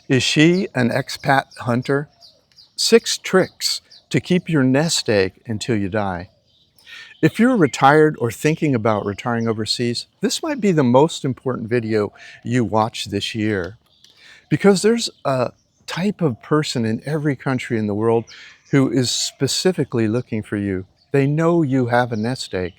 Is she an expat hunter? 6 tricks to keep your nest egg until you die. If you're retired or thinking about retiring overseas, this might be the most important video you watch this year. Because there's a type of person in every country in the world who is specifically looking for you. They know you have a nest egg.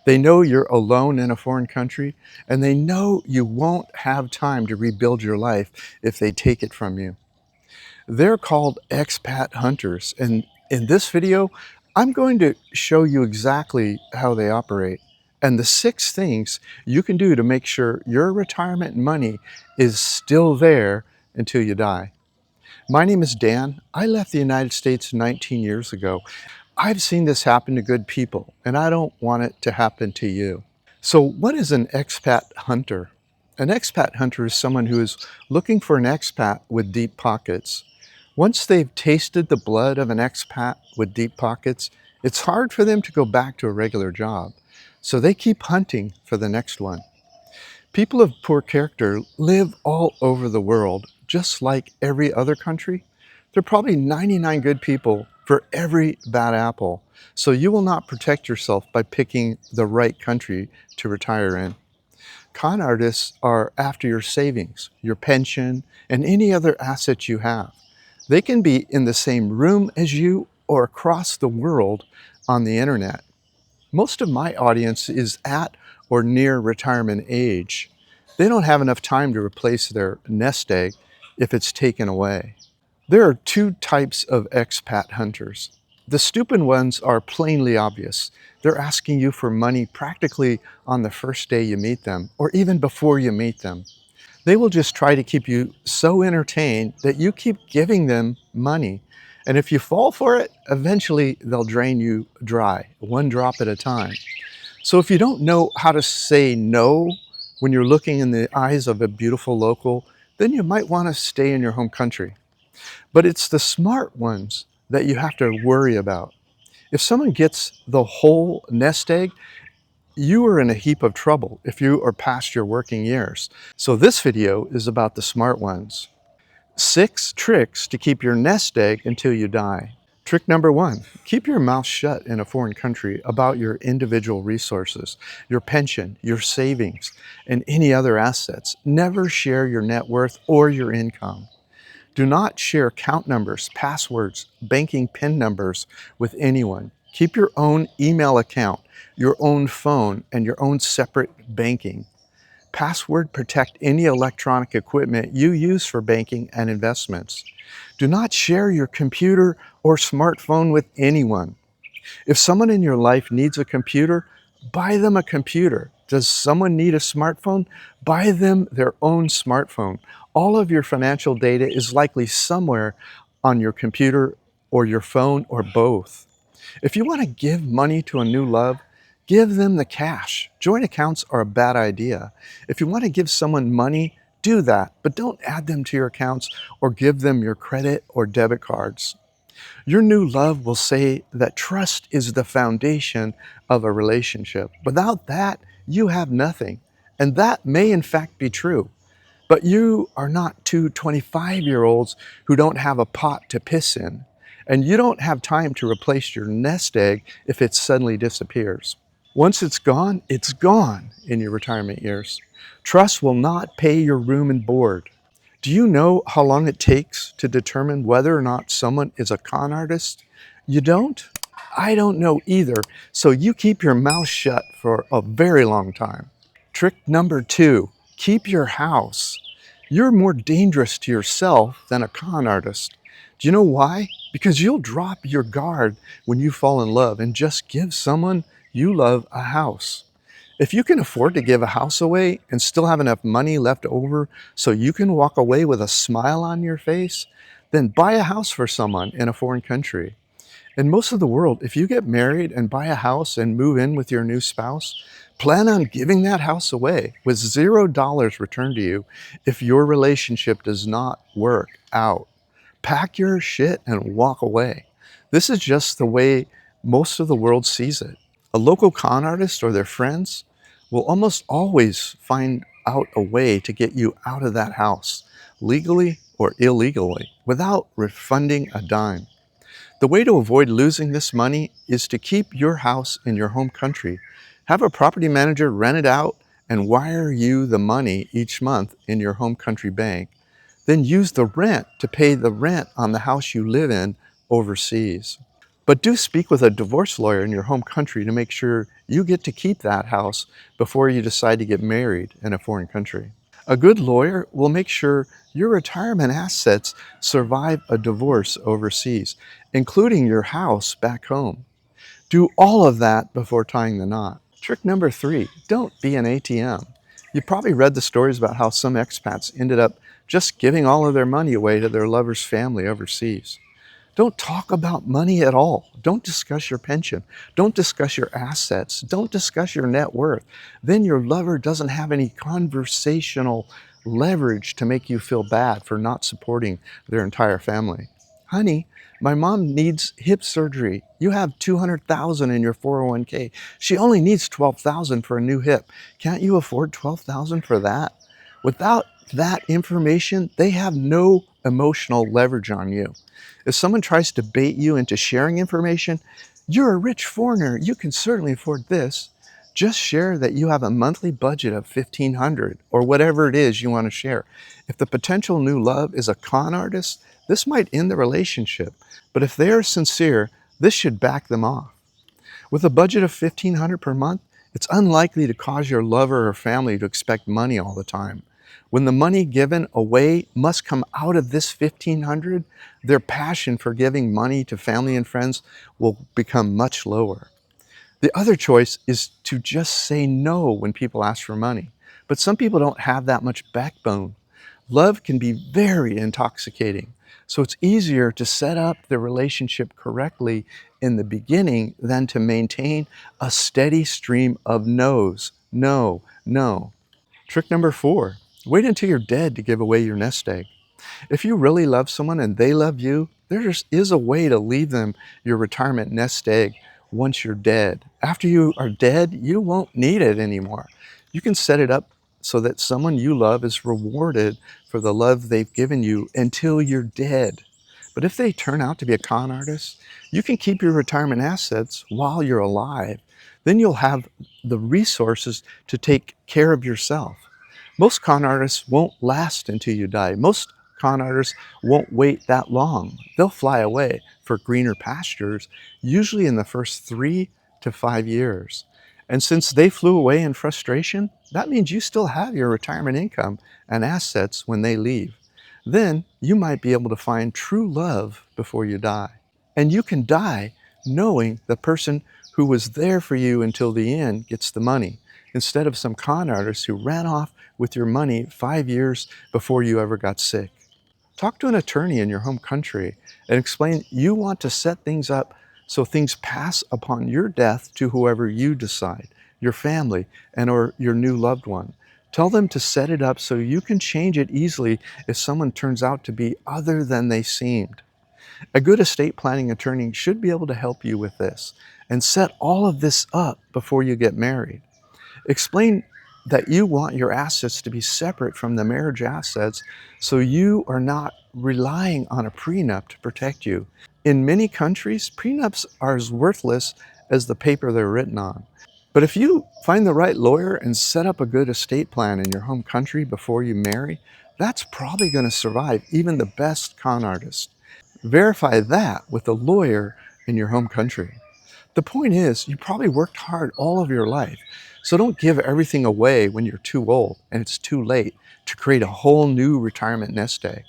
They know you're alone in a foreign country, and they know you won't have time to rebuild your life if they take it from you. They're called expat hunters, and in this video, I'm going to show you exactly how they operate and the 6 things you can do to make sure your retirement money is still there until you die. My name is Dan. I left the United States 19 years ago. I've seen this happen to good people, and I don't want it to happen to you. So what is an expat hunter? An expat hunter is someone who is looking for an expat with deep pockets. Once they've tasted the blood of an expat with deep pockets, it's hard for them to go back to a regular job. So they keep hunting for the next one. People of poor character live all over the world, just like every other country. There are probably 99 good people for every bad apple. So you will not protect yourself by picking the right country to retire in. Con artists are after your savings, your pension, and any other assets you have. They can be in the same room as you or across the world on the internet. Most of my audience is at or near retirement age. They don't have enough time to replace their nest egg if it's taken away. There are 2 types of expat hunters. The stupid ones are plainly obvious. They're asking you for money practically on the first day you meet them, or even before you meet them. They will just try to keep you so entertained that you keep giving them money. And if you fall for it, eventually they'll drain you dry, 1 drop at a time. So if you don't know how to say no when you're looking in the eyes of a beautiful local, then you might want to stay in your home country. But it's the smart ones that you have to worry about. If someone gets the whole nest egg, you are in a heap of trouble if you are past your working years. So this video is about the smart ones. 6 tricks to keep your nest egg until you die. Trick number 1, keep your mouth shut in a foreign country about your individual resources, your pension, your savings, and any other assets. Never share your net worth or your income. Do not share account numbers, passwords, banking PIN numbers with anyone. Keep your own email account, your own phone, and your own separate banking. Password protect any electronic equipment you use for banking and investments. Do not share your computer or smartphone with anyone. If someone in your life needs a computer, buy them a computer. Does someone need a smartphone? Buy them their own smartphone. All of your financial data is likely somewhere on your computer or your phone or both. If you want to give money to a new love, give them the cash. Joint accounts are a bad idea. If you want to give someone money, do that, but don't add them to your accounts or give them your credit or debit cards. Your new love will say that trust is the foundation of a relationship. Without that, you have nothing. And that may in fact be true. But you are not 2 25-year-olds who don't have a pot to piss in. And you don't have time to replace your nest egg if it suddenly disappears. Once it's gone in your retirement years. Trust will not pay your room and board. Do you know how long it takes to determine whether or not someone is a con artist? You don't? I don't know either, so you keep your mouth shut for a very long time. Trick number 2, keep your house. You're more dangerous to yourself than a con artist. Do you know why? Because you'll drop your guard when you fall in love and just give someone you love a house. If you can afford to give a house away and still have enough money left over so you can walk away with a smile on your face, then buy a house for someone in a foreign country. In most of the world, if you get married and buy a house and move in with your new spouse, plan on giving that house away with $0 returned to you if your relationship does not work out. Pack your shit and walk away. This is just the way most of the world sees it. A local con artist or their friends will almost always find out a way to get you out of that house, legally or illegally without refunding a dime. The way to avoid losing this money is to keep your house in your home country. Have a property manager rent it out and wire you the money each month in your home country bank. Then use the rent to pay the rent on the house you live in overseas. But do speak with a divorce lawyer in your home country to make sure you get to keep that house before you decide to get married in a foreign country. A good lawyer will make sure your retirement assets survive a divorce overseas, including your house back home. Do all of that before tying the knot. Trick number 3, don't be an ATM. You probably read the stories about how some expats ended up just giving all of their money away to their lover's family overseas. Don't talk about money at all. Don't discuss your pension. Don't discuss your assets. Don't discuss your net worth. Then your lover doesn't have any conversational leverage to make you feel bad for not supporting their entire family. Honey, my mom needs hip surgery. You have $200,000 in your 401k. She only needs $12,000 for a new hip. Can't you afford $12,000 for that? Without that information, they have no emotional leverage on you. If someone tries to bait you into sharing information, you're a rich foreigner, you can certainly afford this. Just share that you have a monthly budget of $1,500 or whatever it is you want to share. If the potential new love is a con artist, this might end the relationship. But if they are sincere, this should back them off. With a budget of $1,500 per month, it's unlikely to cause your lover or family to expect money all the time. When the money given away must come out of this $1,500, their passion for giving money to family and friends will become much lower. The other choice is to just say no when people ask for money. But some people don't have that much backbone. Love can be very intoxicating, so it's easier to set up the relationship correctly in the beginning than to maintain a steady stream of no's. No, no. Trick number 4. Wait until you're dead to give away your nest egg. If you really love someone and they love you, there is a way to leave them your retirement nest egg once you're dead. After you are dead, you won't need it anymore. You can set it up so that someone you love is rewarded for the love they've given you until you're dead. But if they turn out to be a con artist, you can keep your retirement assets while you're alive. Then you'll have the resources to take care of yourself. Most con artists won't last until you die. Most con artists won't wait that long. They'll fly away for greener pastures, usually in the first 3 to 5 years. And since they flew away in frustration, that means you still have your retirement income and assets when they leave. Then you might be able to find true love before you die. And you can die knowing the person who was there for you until the end gets the money, instead of some con artist who ran off with your money 5 years before you ever got sick. Talk to an attorney in your home country and explain you want to set things up so things pass upon your death to whoever you decide, your family and or your new loved one. Tell them to set it up so you can change it easily if someone turns out to be other than they seemed. A good estate planning attorney should be able to help you with this and set all of this up before you get married. Explain that you want your assets to be separate from the marriage assets so you are not relying on a prenup to protect you. In many countries, prenups are as worthless as the paper they're written on. But if you find the right lawyer and set up a good estate plan in your home country before you marry, that's probably going to survive even the best con artist. Verify that with a lawyer in your home country. The point is, you probably worked hard all of your life, so don't give everything away when you're too old and it's too late to create a whole new retirement nest egg.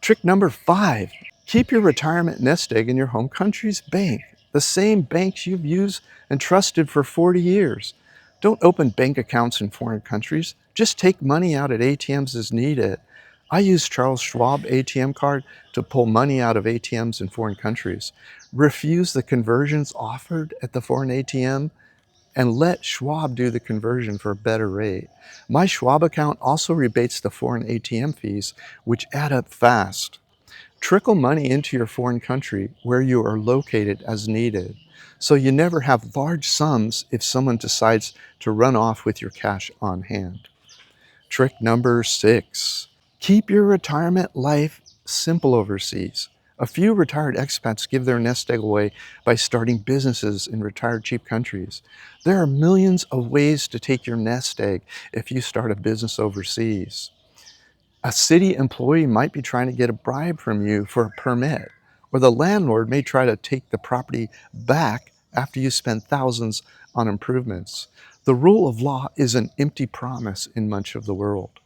Trick number 5, keep your retirement nest egg in your home country's bank, the same banks you've used and trusted for 40 years. Don't open bank accounts in foreign countries, just take money out at ATMs as needed. I use Charles Schwab ATM card to pull money out of ATMs in foreign countries. Refuse the conversions offered at the foreign ATM and let Schwab do the conversion for a better rate. My Schwab account also rebates the foreign ATM fees, which add up fast. Trickle money into your foreign country where you are located as needed, so you never have large sums if someone decides to run off with your cash on hand. Trick number 6, keep your retirement life simple overseas. A few retired expats give their nest egg away by starting businesses in retired cheap countries. There are millions of ways to take your nest egg if you start a business overseas. A city employee might be trying to get a bribe from you for a permit, or the landlord may try to take the property back after you spend thousands on improvements. The rule of law is an empty promise in much of the world.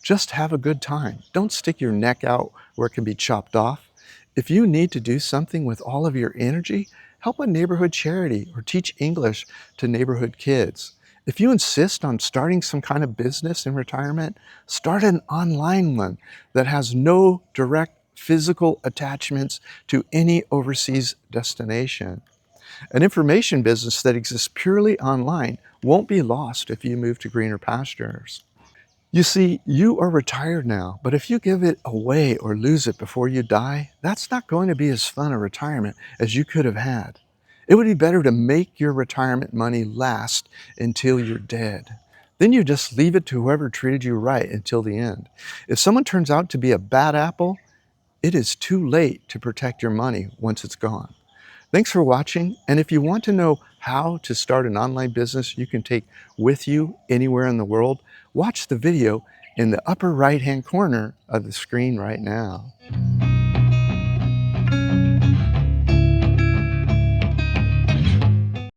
Just have a good time. Don't stick your neck out where it can be chopped off. If you need to do something with all of your energy, help a neighborhood charity or teach English to neighborhood kids. If you insist on starting some kind of business in retirement, start an online one that has no direct physical attachments to any overseas destination. An information business that exists purely online won't be lost if you move to greener pastures. You see, you are retired now, but if you give it away or lose it before you die, that's not going to be as fun a retirement as you could have had. It would be better to make your retirement money last until you're dead. Then you just leave it to whoever treated you right until the end. If someone turns out to be a bad apple, it is too late to protect your money once it's gone. Thanks for watching, and if you want to know how to start an online business you can take with you anywhere in the world, watch the video in the upper right-hand corner of the screen right now.